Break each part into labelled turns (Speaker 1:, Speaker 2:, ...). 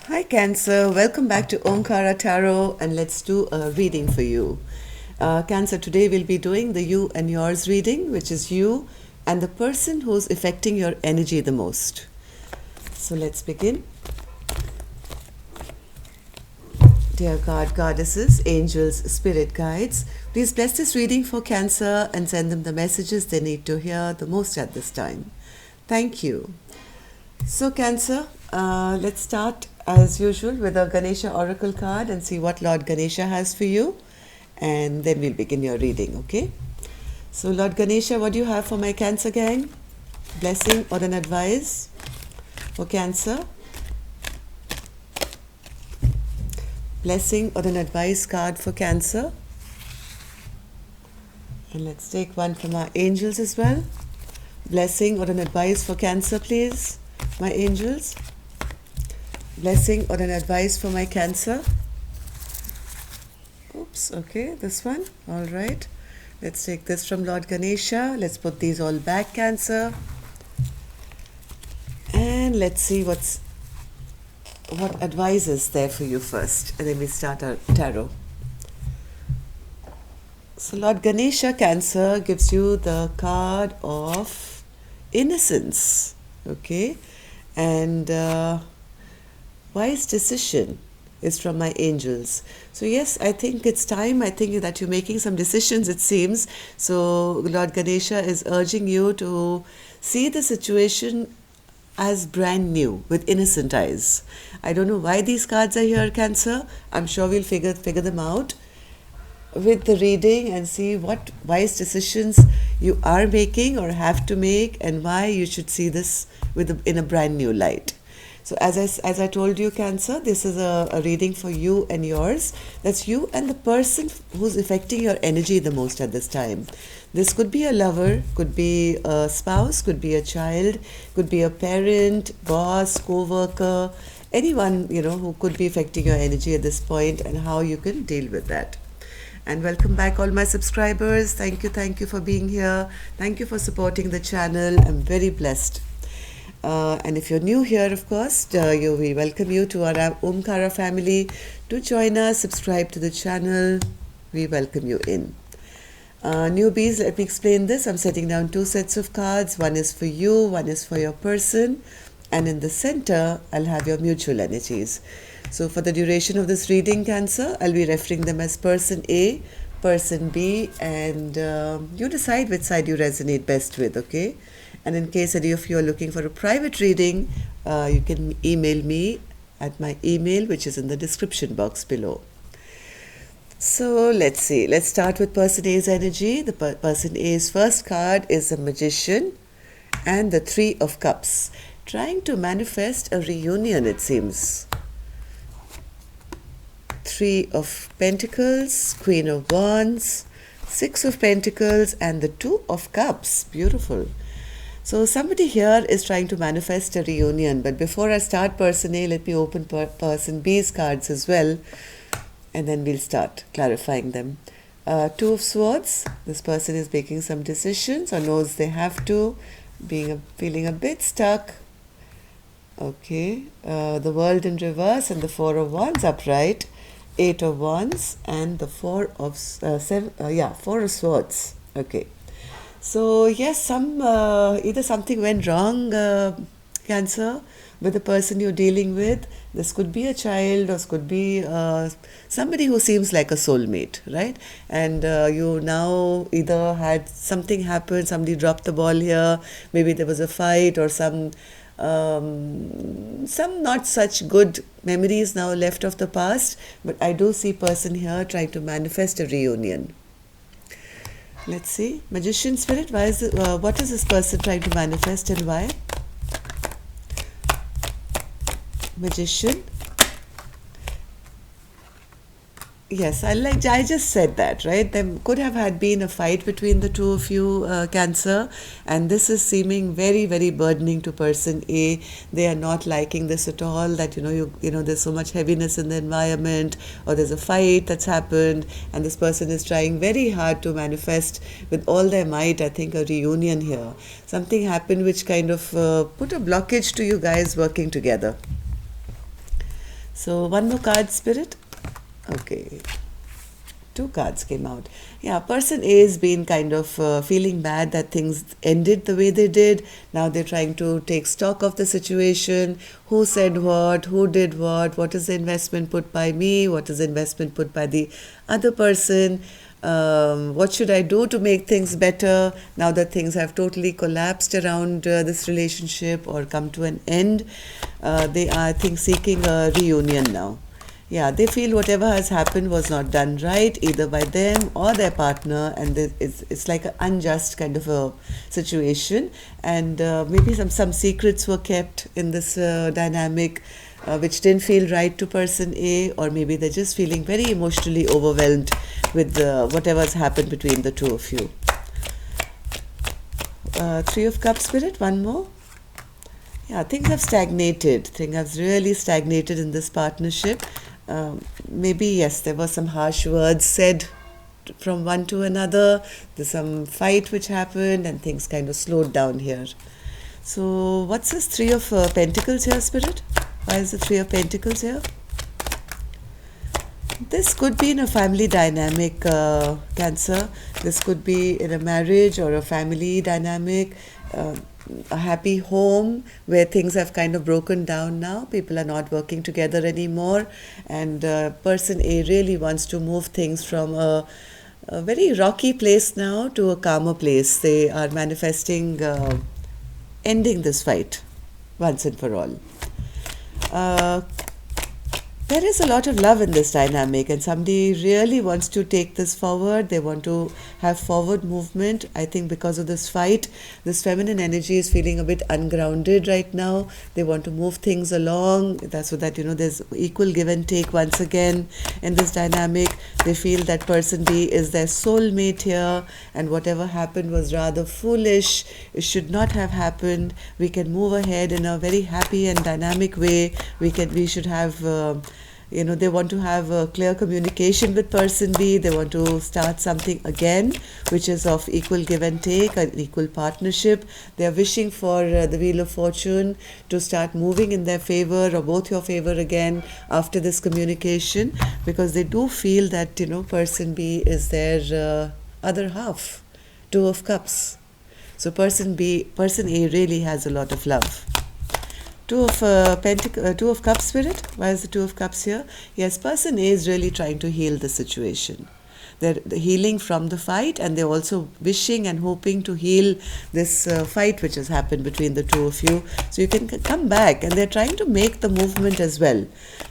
Speaker 1: Hi Cancer, welcome back to Omkara Tarot and let's do a reading for you. Cancer, today we'll be doing the you and yours reading, which is you and the person who's affecting your energy the most. So let's begin. Dear God, Goddesses, Angels, Spirit Guides, please bless this reading for Cancer and send them the messages they need to hear the most at this time. Thank you. So Cancer, let's start as usual with a Ganesha Oracle card and see what Lord Ganesha has for you, and then we'll begin your reading, okay? So Lord Ganesha, what do you have for my Cancer gang? Blessing or an advice for Cancer? Blessing or an advice card for Cancer? And let's take one from our angels as well. Blessing or an advice for Cancer, please, my angels. Blessing or an advice for my Cancer. Oops, okay, this one. All right. Let's take this from Lord Ganesha. Let's put these all back, Cancer. And let's see what advice is there for you first. And then we start our tarot. So Lord Ganesha, Cancer, gives you the card of innocence. Okay. And wise decision is from my angels. So yes, I think it's time. I think that you're making some decisions, it seems. So Lord Ganesha is urging you to see the situation as brand new with innocent eyes. I don't know why these cards are here, Cancer. I'm sure we'll figure them out with the reading and see what wise decisions you are making or have to make and why you should see this in a brand new light. So as I told you, Cancer, this is a reading for you and yours. That's you and the person who's affecting your energy the most at this time. This could be a lover, could be a spouse, could be a child, could be a parent, boss, co-worker, anyone, who could be affecting your energy at this point and how you can deal with that. And welcome back all my subscribers. Thank you for being here. Thank you for supporting the channel. I'm very blessed. And if you're new here, of course, we welcome you to our Omkara family. Do join us, subscribe to the channel. We welcome you in. Newbies, let me explain this. I'm setting down two sets of cards. One is for you, one is for your person. And in the center, I'll have your mutual energies. So for the duration of this reading, Cancer, I'll be referring them as person A, person B, and you decide which side you resonate best with, okay? And in case any of you are looking for a private reading, you can email me at my email, which is in the description box below. So let's see. Let's start with person A's energy. The person A's first card is the Magician and the Three of Cups. Trying to manifest a reunion, it seems. Three of Pentacles, Queen of Wands, Six of Pentacles, and the Two of Cups. Beautiful. So somebody here is trying to manifest a reunion. But before I start person A, let me open person B's cards as well. And then we'll start clarifying them. Two of Swords. This person is making some decisions or knows they have to. Feeling a bit stuck. Okay. The World in reverse and the Four of Wands upright. Eight of Wands and the Four of Swords. Okay. So yes, either something went wrong, Cancer, with the person you're dealing with. This could be a child or this could be somebody who seems like a soulmate, right? And you now either had something happen, somebody dropped the ball here, maybe there was a fight or some not such good memories now left of the past, but I do see person here trying to manifest a reunion. Let's see. Magician Spirit, what is this person trying to manifest and why? Magician. Yes, I just said that, right? There could have been a fight between the two of you, Cancer, and this is seeming very, very burdening to person A. They are not liking this at all, that, there's so much heaviness in the environment, or there's a fight that's happened, and this person is trying very hard to manifest with all their might, I think, a reunion here. Something happened which kind of put a blockage to you guys working together. So one more card, Spirit. Okay. Two cards came out. Yeah, person A has been kind of feeling bad that things ended the way they did. Now they're trying to take stock of the situation. Who said who did what is the investment put by me, what is the investment put by the other person, what should I do to make things better now that things have totally collapsed around this relationship or come to an end. They are, I think, seeking a reunion now. Yeah, they feel whatever has happened was not done right, either by them or their partner, and it's like an unjust kind of a situation. And maybe some secrets were kept in this dynamic, which didn't feel right to person A, or maybe they're just feeling very emotionally overwhelmed with whatever's happened between the two of you. Three of Cups, Spirit, one more. Yeah, things have stagnated. Things have really stagnated in this partnership. Maybe, yes, there were some harsh words said from one to another. There's some fight which happened and things kind of slowed down here. So what's this Three of Pentacles here, Spirit? Why is the Three of Pentacles here? This could be in a family dynamic, Cancer. This could be in a marriage or a family dynamic. A happy home where things have kind of broken down now. People are not working together anymore, and person A really wants to move things from a very rocky place now to a calmer place. They are manifesting ending this fight once and for all. There is a lot of love in this dynamic, and somebody really wants to take this forward. They want to have forward movement. I think because of this fight, this feminine energy is feeling a bit ungrounded right now. They want to move things along. That's so that, there's equal give and take once again in this dynamic. They feel that person B is their soulmate here, and whatever happened was rather foolish. It should not have happened. We can move ahead in a very happy and dynamic way. We should have they want to have a clear communication with person B. They want to start something again, which is of equal give and take, an equal partnership. They are wishing for the Wheel of Fortune to start moving in their favor or both your favor again after this communication, because they do feel that, person B is their other half. Two of Cups. So person A really has a lot of love. Two of Cups, Spirit. Why is the Two of Cups here? Yes, person A is really trying to heal the situation. They're healing from the fight, and they're also wishing and hoping to heal this fight which has happened between the two of you. So you can come back, and they're trying to make the movement as well.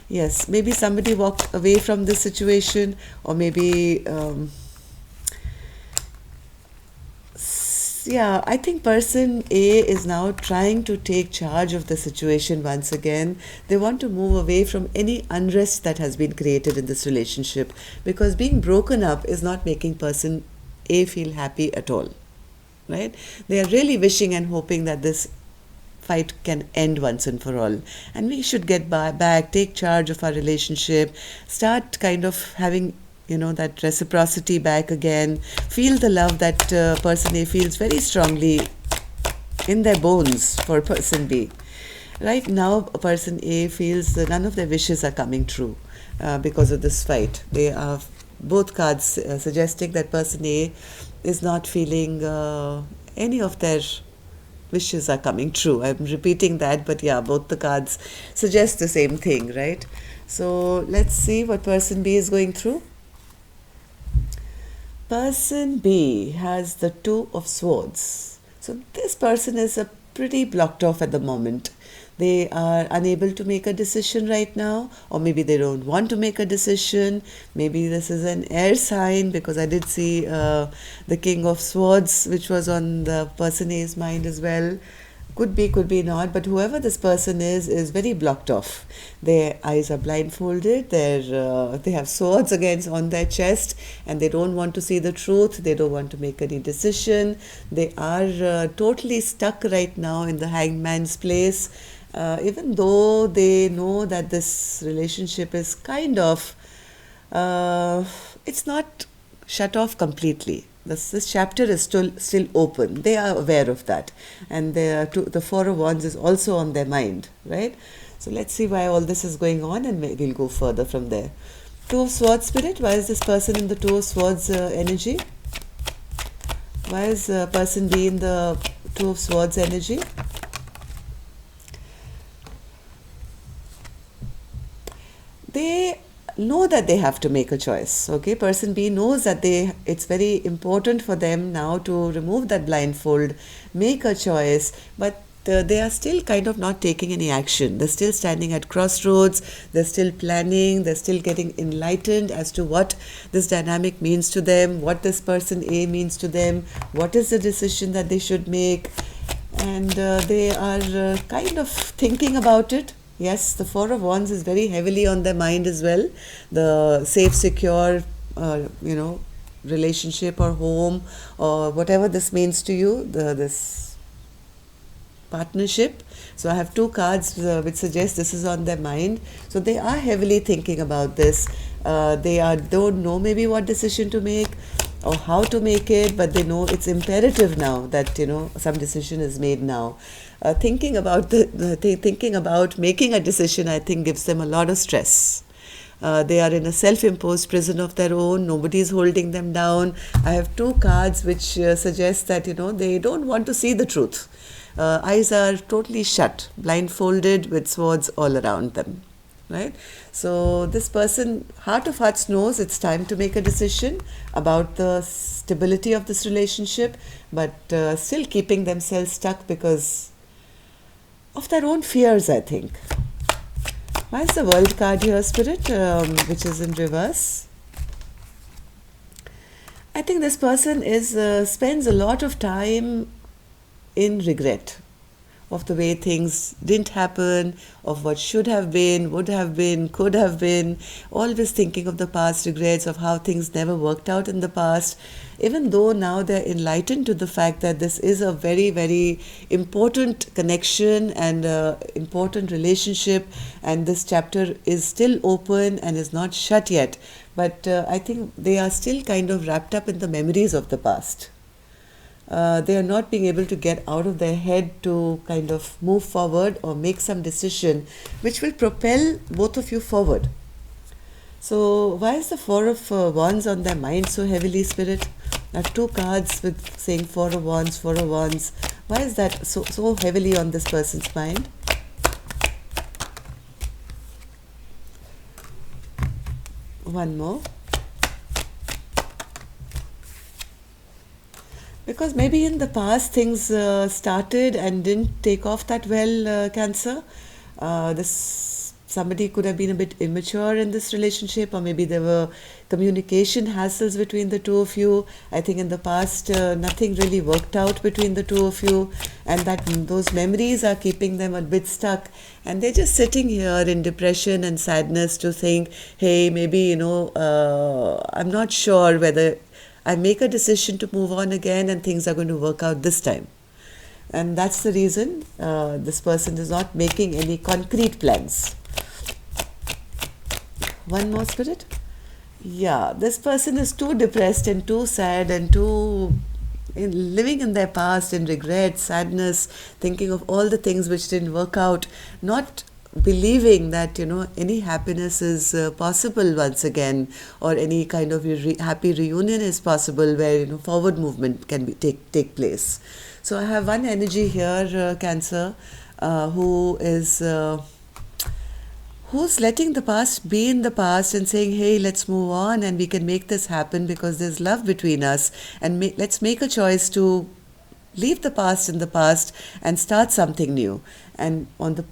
Speaker 1: Yes, maybe somebody walked away from this situation, or maybe yeah, I think person A is now trying to take charge of the situation once again. They want to move away from any unrest that has been created in this relationship, because being broken up is not making person A feel happy at all, right? They are really wishing and hoping that this fight can end once and for all, and we should get back, take charge of our relationship, start kind of having that reciprocity back again, feel the love that person A feels very strongly in their bones for person B. Right now, person A feels that none of their wishes are coming true because of this fight. They are both cards suggesting that person A is not feeling any of their wishes are coming true. I'm repeating that, but yeah, both the cards suggest the same thing, right? So let's see what person B is going through. Person B has the Two of Swords. So this person is pretty blocked off at the moment. They are unable to make a decision right now, or maybe they don't want to make a decision. Maybe this is an air sign, because I did see the King of Swords, which was on the person A's mind as well. Could be not, but whoever this person is very blocked off. Their eyes are blindfolded, they have swords against on their chest, and they don't want to see the truth. They don't want to make any decision. They are totally stuck right now in the hangman's place, even though they know that this relationship is kind of, it's not shut off completely. This chapter is still open. They are aware of that, and the Four of Wands is also on their mind, right? So let's see why all this is going on, and we'll go further from there. Two of Swords spirit, why is this person in the Two of Swords energy? Why is person B in the Two of Swords energy? They know that they have to make a choice. Okay, person B knows that it's very important for them now to remove that blindfold, make a choice, but they are still kind of not taking any action. They're still standing at crossroads, they're still planning, they're still getting enlightened as to what this dynamic means to them, what this person A means to them, what is the decision that they should make, and they are kind of thinking about it. Yes, the Four of Wands is very heavily on their mind as well. The safe, secure, relationship or home or whatever this means to you, this partnership. So I have two cards which suggest this is on their mind. So they are heavily thinking about this. They don't know maybe what decision to make or how to make it, but they know it's imperative now that some decision is made now. Thinking about thinking about making a decision, I think, gives them a lot of stress. They are in a self-imposed prison of their own. Nobody is holding them down. I have two cards which suggest that they don't want to see the truth. Eyes are totally shut, blindfolded with swords all around them. Right? So this person, heart of hearts, knows it's time to make a decision about the stability of this relationship, but still keeping themselves stuck because of their own fears, I think. Why is the World card here, Spirit, which is in reverse? I think this person spends a lot of time in regret of the way things didn't happen, of what should have been, would have been, could have been, always thinking of the past, regrets of how things never worked out in the past, even though now they're enlightened to the fact that this is a very, very important connection and important relationship, and this chapter is still open and is not shut yet. But I think they are still kind of wrapped up in the memories of the past. They are not being able to get out of their head to kind of move forward or make some decision which will propel both of you forward. So why is the Four of Wands on their mind so heavily, Spirit? I have two cards with saying Four of Wands, Four of Wands. Why is that so heavily on this person's mind? One more. Because maybe in the past things started and didn't take off that well, Cancer. Somebody could have been a bit immature in this relationship, or maybe there were communication hassles between the two of you. I think in the past nothing really worked out between the two of you, and that those memories are keeping them a bit stuck, and they're just sitting here in depression and sadness to think, hey, maybe I'm not sure whether I make a decision to move on again and things are going to work out this time. And that's the reason this person is not making any concrete plans. One more, Spirit. Yeah, this person is too depressed and too sad and too living in their past in regret, sadness, thinking of all the things which didn't work out, not believing that any happiness is possible once again, or any kind of happy reunion is possible where forward movement can take place. So I have one energy here, Cancer, who's letting the past be in the past and saying, hey, let's move on and we can make this happen because there's love between us, and let's make a choice to leave the past in the past and start something new. And on the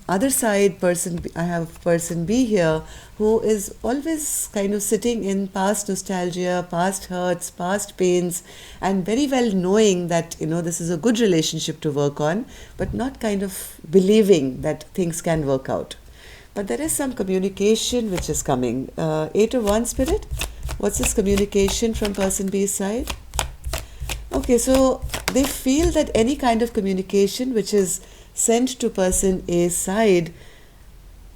Speaker 1: other side, I have person B here, who is always kind of sitting in past nostalgia, past hurts, past pains, and very well knowing that this is a good relationship to work on, but not kind of believing that things can work out. But there is some communication which is coming. Eight of Wands, Spirit. What's this communication from person B's side? Okay, so they feel that any kind of communication which is sent to person A's side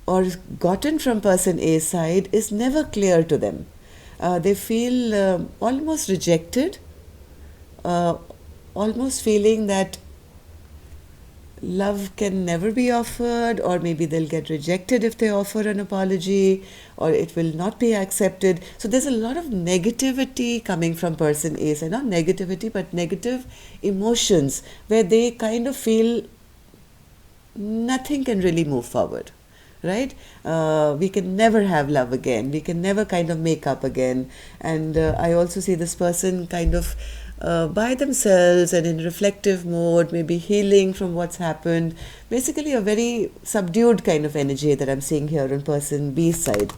Speaker 1: or gotten from person A's side is never clear to them. They feel almost rejected, almost feeling that love can never be offered, or maybe they'll get rejected if they offer an apology, or it will not be accepted. So there's a lot of negativity coming from person A. So not negativity, but negative emotions where they kind of feel nothing can really move forward, right? We can never have love again. We can never kind of make up again. And I also see this person kind of by themselves and in reflective mode, maybe healing from what's happened. Basically, a very subdued kind of energy that I'm seeing here on person B's side.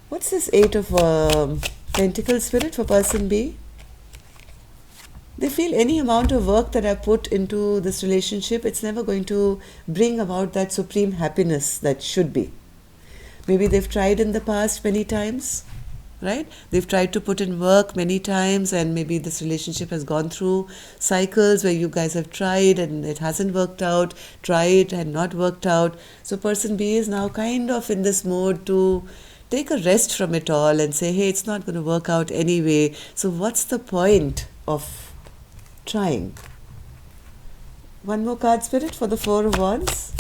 Speaker 1: What's this Eight of Pentacles spirit for person B? They feel any amount of work that I put into this relationship, it's never going to bring about that supreme happiness that should be. Maybe they've tried in the past many times, right? They've tried to put in work many times, and maybe this relationship has gone through cycles where you guys have tried and it hasn't worked out, tried and not worked out. So person B is now kind of in this mode to take a rest from it all and say, hey, it's not going to work out anyway. So what's the point of trying? One more card, Spirit, for the Four of Wands.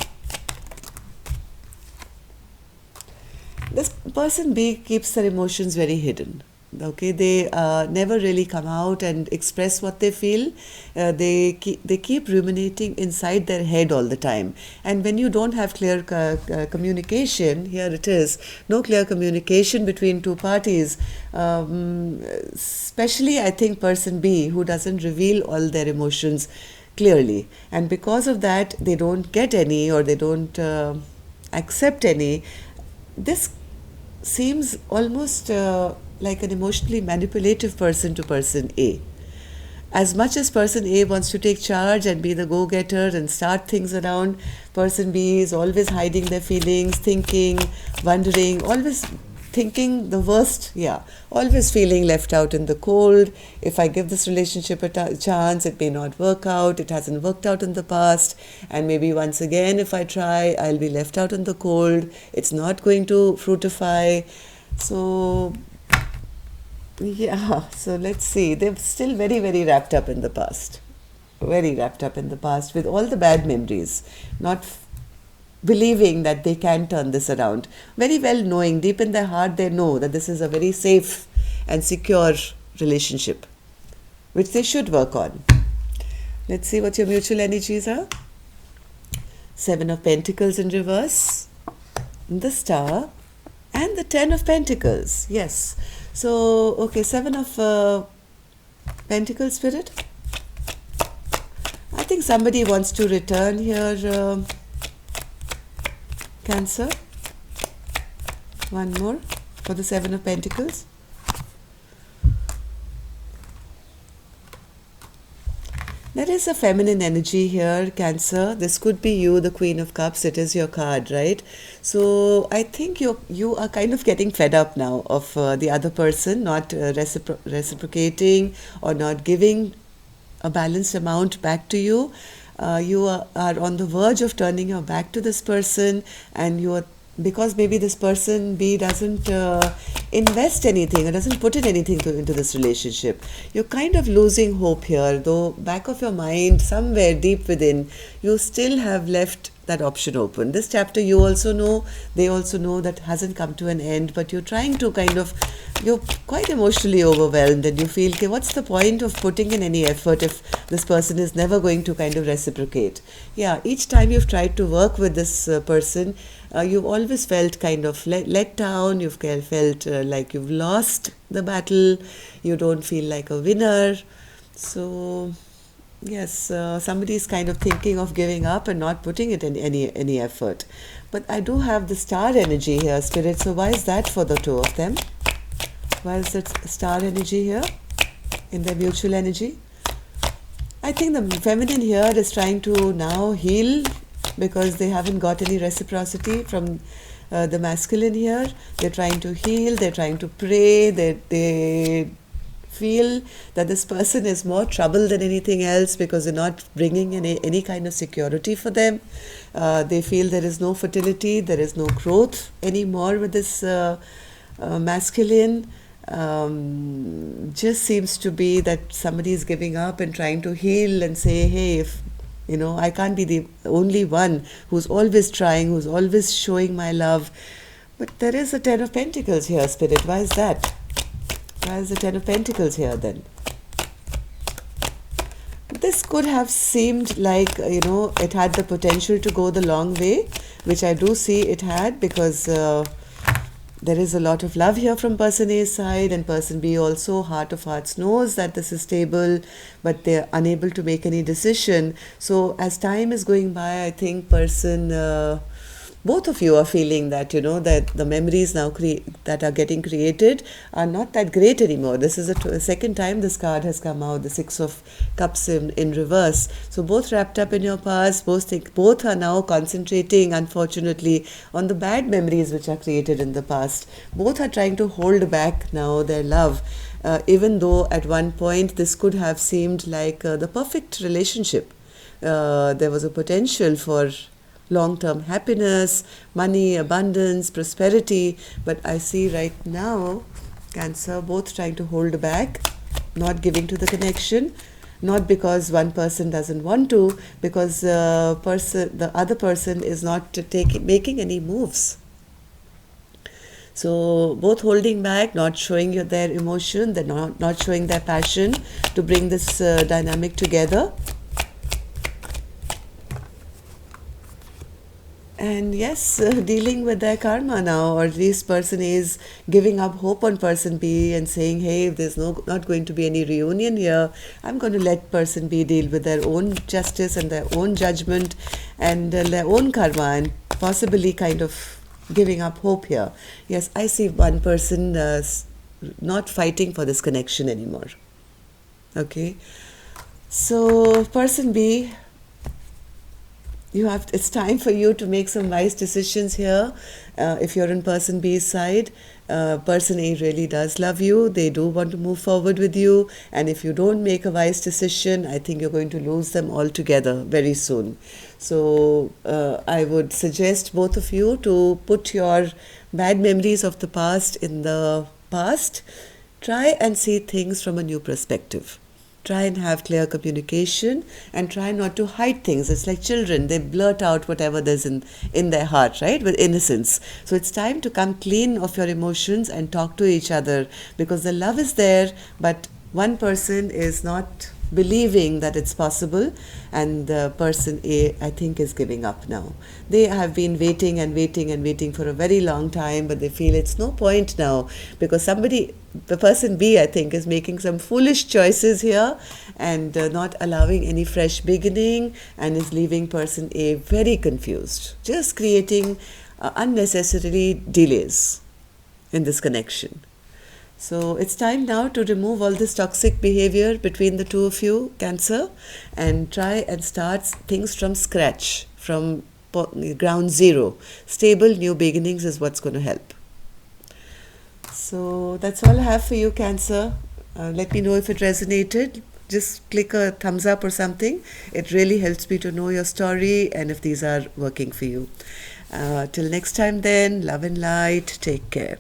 Speaker 1: This person B keeps their emotions very hidden. Okay, they never really come out and express what they feel. They keep ruminating inside their head all the time. And when you don't have clear communication, here it is, no clear communication between two parties, especially I think person B, who doesn't reveal all their emotions clearly. And because of that, they don't get any, or they don't accept any. This seems almost like an emotionally manipulative person to person A. As much as person A wants to take charge and be the go-getter and start things around, person B is always hiding their feelings, thinking, wondering, always thinking the worst, always feeling left out in the cold. If I give this relationship a chance, it may not work out. It hasn't worked out in the past. And maybe once again, if I try, I'll be left out in the cold. It's not going to fructify. So let's see. They're still very, very wrapped up in the past. Very wrapped up in the past with all the bad memories. Not believing that they can turn this around. Very well knowing, deep in their heart, they know that this is a very safe and secure relationship, which they should work on. Let's see what your mutual energies are. Seven of Pentacles in reverse, the Star, and the Ten of Pentacles. Yes. So, okay, Seven of Pentacles, Spirit. I think somebody wants to return here, Cancer. One more for the Seven of Pentacles. There is a feminine energy here, Cancer. This could be you, the Queen of Cups. It is your card, right? So I think you are kind of getting fed up now of the other person not reciprocating or not giving a balanced amount back to you. You are on the verge of turning your back to this person, and you are, because maybe this person B doesn't invest anything or doesn't put in anything into this relationship. You're kind of losing hope here, though back of your mind, somewhere deep within, you still have left that option open. This chapter you also know, they also know, that hasn't come to an end, but you're trying to you're quite emotionally overwhelmed, and you feel, okay, what's the point of putting in any effort if this person is never going to kind of reciprocate? Yeah, each time you've tried to work with this person, you've always felt kind of let down, you've felt like you've lost the battle, you don't feel like a winner. So yes, somebody is kind of thinking of giving up and not putting it in any effort. But I do have the Star energy here, Spirit. So why is that for the two of them? Why is that Star energy here in their mutual energy? I think the feminine here is trying to now heal because they haven't got any reciprocity from the masculine here. They're trying to heal, they're trying to pray, they feel that this person is more trouble than anything else because they're not bringing any kind of security for them. They feel there is no fertility, there is no growth anymore with this masculine. just seems to be that somebody is giving up and trying to heal and say, hey, if I can't be the only one who's always trying, who's always showing my love. But there is a Ten of Pentacles here, Spirit. Why is that? Why is the Ten of Pentacles here then? This could have seemed like, it had the potential to go the long way, which I do see it had, because there is a lot of love here from person A's side, and person B also, heart of hearts, knows that this is stable, but they're unable to make any decision. So as time is going by, I think both of you are feeling that, that the memories now that are getting created are not that great anymore. This is the second time this card has come out, the Six of Cups in reverse. So both wrapped up in your past, both are now concentrating, unfortunately, on the bad memories which are created in the past. Both are trying to hold back now their love. Even though at one point this could have seemed like the perfect relationship. There was a potential for long-term happiness, money, abundance, prosperity. But I see right now, Cancer, both trying to hold back, not giving to the connection, not because one person doesn't want to, because the other person is not making any moves. So both holding back, not showing their emotion, they're not showing their passion to bring this dynamic together. And yes, dealing with their karma now, or at least person A is giving up hope on person B and saying, hey, if there's not going to be any reunion here, I'm going to let person B deal with their own justice and their own judgment and their own karma, and possibly kind of giving up hope here. Yes, I see one person not fighting for this connection anymore. Okay, so person B, it's time for you to make some wise decisions here. If you're in person B's side, person A really does love you. They do want to move forward with you. And if you don't make a wise decision, I think you're going to lose them altogether very soon. So I would suggest both of you to put your bad memories of the past in the past. Try and see things from a new perspective. Try and have clear communication, and try not to hide things. It's like children, they blurt out whatever there's in their heart, right, with innocence. So it's time to come clean of your emotions and talk to each other, because the love is there, but one person is not believing that it's possible, and the person A, I think, is giving up now. They have been waiting and waiting and waiting for a very long time, but they feel it's no point now, because the person B, I think, is making some foolish choices here and not allowing any fresh beginning, and is leaving person A very confused, just creating unnecessary delays in this connection. So it's time now to remove all this toxic behavior between the two of you, Cancer, and try and start things from scratch, from ground zero. Stable new beginnings is what's going to help. So that's all I have for you, Cancer. Let me know if it resonated. Just click a thumbs up or something. It really helps me to know your story and if these are working for you. Till next time then, love and light. Take care.